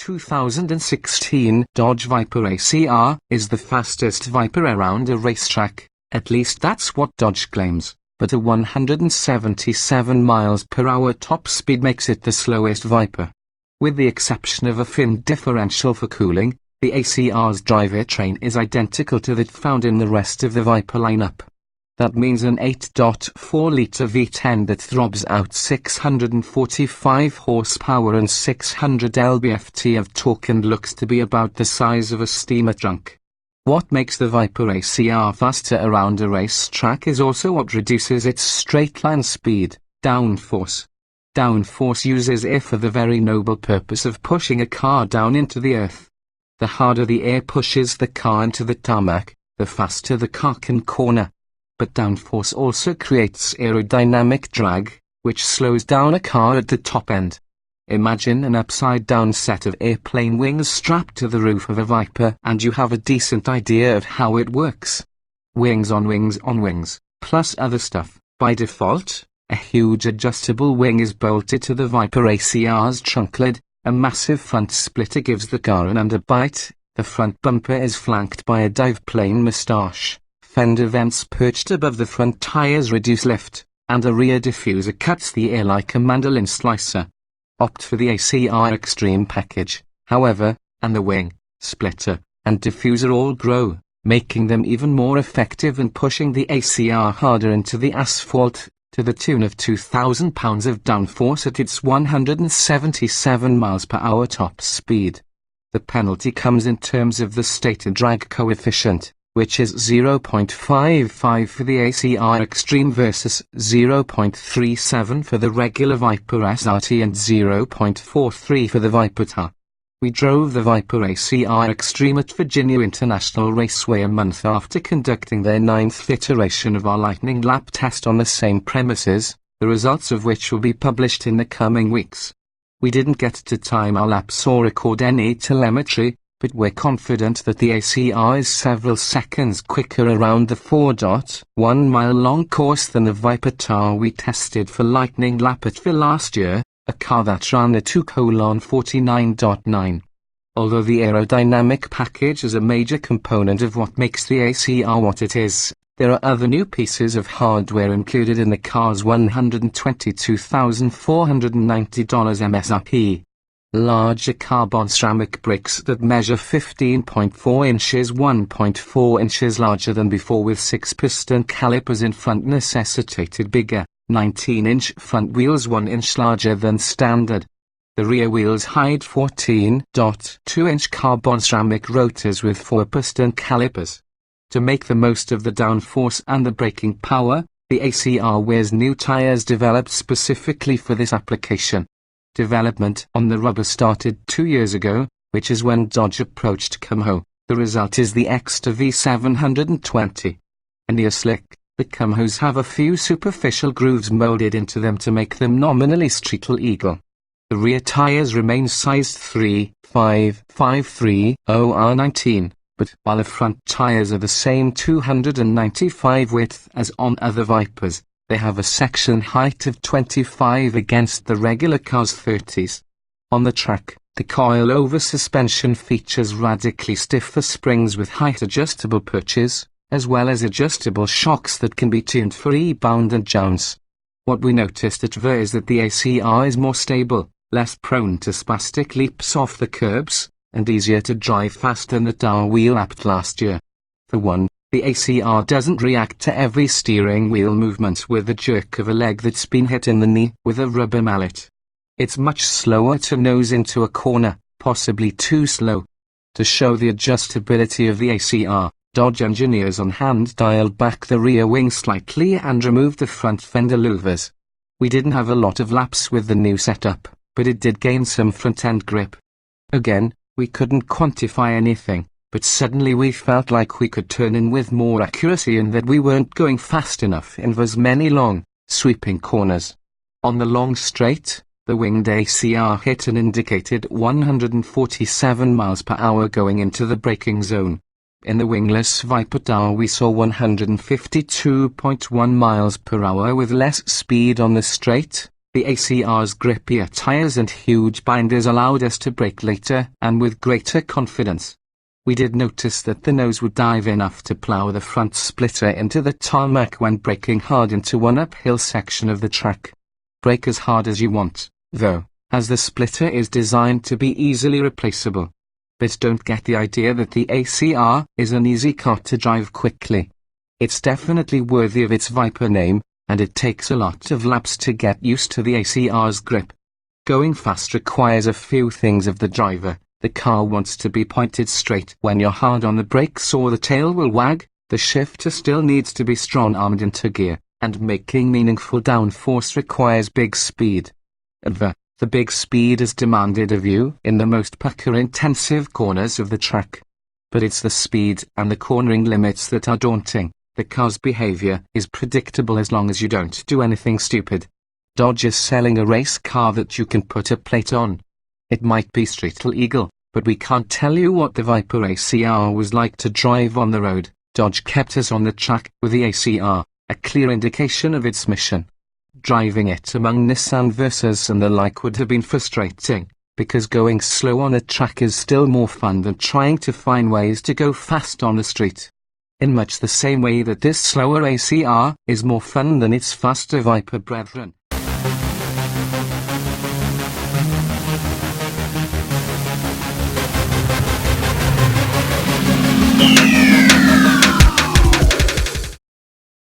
2016 Dodge Viper ACR is the fastest Viper around a racetrack, at least that's what Dodge claims, but a 177 miles per hour top speed makes it the slowest Viper. With the exception of a VIN differential for cooling, the ACR's drivetrain is identical to that found in the rest of the Viper lineup. That means an 8.4-litre V10 that throbs out 645 horsepower and 600 lb-ft of torque and looks to be about the size of a steamer trunk. What makes the Viper ACR faster around a racetrack is also what reduces its straight-line speed, downforce. Downforce uses air for the very noble purpose of pushing a car down into the earth. The harder the air pushes the car into the tarmac, the faster the car can corner. But downforce also creates aerodynamic drag, which slows down a car at the top end. Imagine an upside-down set of airplane wings strapped to the roof of a Viper and you have a decent idea of how it works. Wings on wings on wings, plus other stuff. By default, a huge adjustable wing is bolted to the Viper ACR's trunk lid, a massive front splitter gives the car an underbite, the front bumper is flanked by a diveplane moustache. Fender vents perched above the front tires reduce lift, and a rear diffuser cuts the air like a mandolin slicer. Opt for the ACR Extreme package, however, and the wing, splitter, and diffuser all grow, making them even more effective in pushing the ACR harder into the asphalt, to the tune of 2,000 pounds of downforce at its 177 miles per hour top speed. The penalty comes in terms of the stated drag coefficient, which is 0.55 for the ACR Extreme versus 0.37 for the regular Viper SRT and 0.43 for the Viper TR. We drove the Viper ACR Extreme at Virginia International Raceway a month after conducting their 9th iteration of our lightning lap test on the same premises, the results of which will be published in the coming weeks. We didn't get to time our laps or record any telemetry, but we're confident that the ACR is several seconds quicker around the 4.1 mile long course than the Viper TR we tested for Lightning Lap at Phil last year, a car that ran a 2:49.9. Although the aerodynamic package is a major component of what makes the ACR what it is, there are other new pieces of hardware included in the car's $122,490 MSRP. Larger carbon ceramic brakes that measure 15.4 inches 1.4 inches larger than before with 6-piston calipers in front necessitated bigger, 19-inch front wheels 1 inch larger than standard. The rear wheels hide 14.2-inch carbon ceramic rotors with 4-piston calipers. To make the most of the downforce and the braking power, the ACR wears new tires developed specifically for this application. Development on the rubber started 2 years ago, which is when Dodge approached Kumho. The result is the Extra V720. And they are slick. The Kumhos have a few superficial grooves molded into them to make them nominally street legal. The rear tires remain sized 3.553/0R19, but while the front tires are the same 295 width as on other Vipers, they have a section height of 25 against the regular car's 30s. On the track, the coil-over suspension features radically stiffer springs with height-adjustable perches, as well as adjustable shocks that can be tuned for rebound and jounce. What we noticed at VIR is that the ACR is more stable, less prone to spastic leaps off the curbs, and easier to drive fast than the TR we lapped last year. For one, the ACR doesn't react to every steering wheel movement with the jerk of a leg that's been hit in the knee with a rubber mallet. It's much slower to nose into a corner, possibly too slow. To show the adjustability of the ACR, Dodge engineers on hand dialed back the rear wing slightly and removed the front fender louvers. We didn't have a lot of laps with the new setup, but it did gain some front-end grip. Again, we couldn't quantify anything, but suddenly we felt like we could turn in with more accuracy and that we weren't going fast enough in as many long, sweeping corners. On the long straight, the winged ACR hit an indicated 147 miles per hour going into the braking zone. In the wingless Viper TR we saw 152.1 miles per hour with less speed on the straight, The ACR's grippier tires and huge binders allowed us to brake later and with greater confidence. We did notice that the nose would dive enough to plow the front splitter into the tarmac when braking hard into one uphill section of the track. Brake as hard as you want, though, as the splitter is designed to be easily replaceable. But don't get the idea that the ACR is an easy car to drive quickly. It's definitely worthy of its Viper name, and it takes a lot of laps to get used to the ACR's grip. Going fast requires a few things of the driver. The car wants to be pointed straight when you're hard on the brakes or the tail will wag, the shifter still needs to be strong-armed into gear, and making meaningful downforce requires big speed. The big speed is demanded of you in the most pucker-intensive corners of the track. But it's the speed and the cornering limits that are daunting. The car's behavior is predictable as long as you don't do anything stupid. Dodge is selling a race car that you can put a plate on. It might be street legal, but we can't tell you what the Viper ACR was like to drive on the road. Dodge kept us on the track with the ACR, a clear indication of its mission. Driving it among Nissan Versas and the like would have been frustrating, because going slow on a track is still more fun than trying to find ways to go fast on the street. In much the same way that this slower ACR is more fun than its faster Viper brethren. Yeah.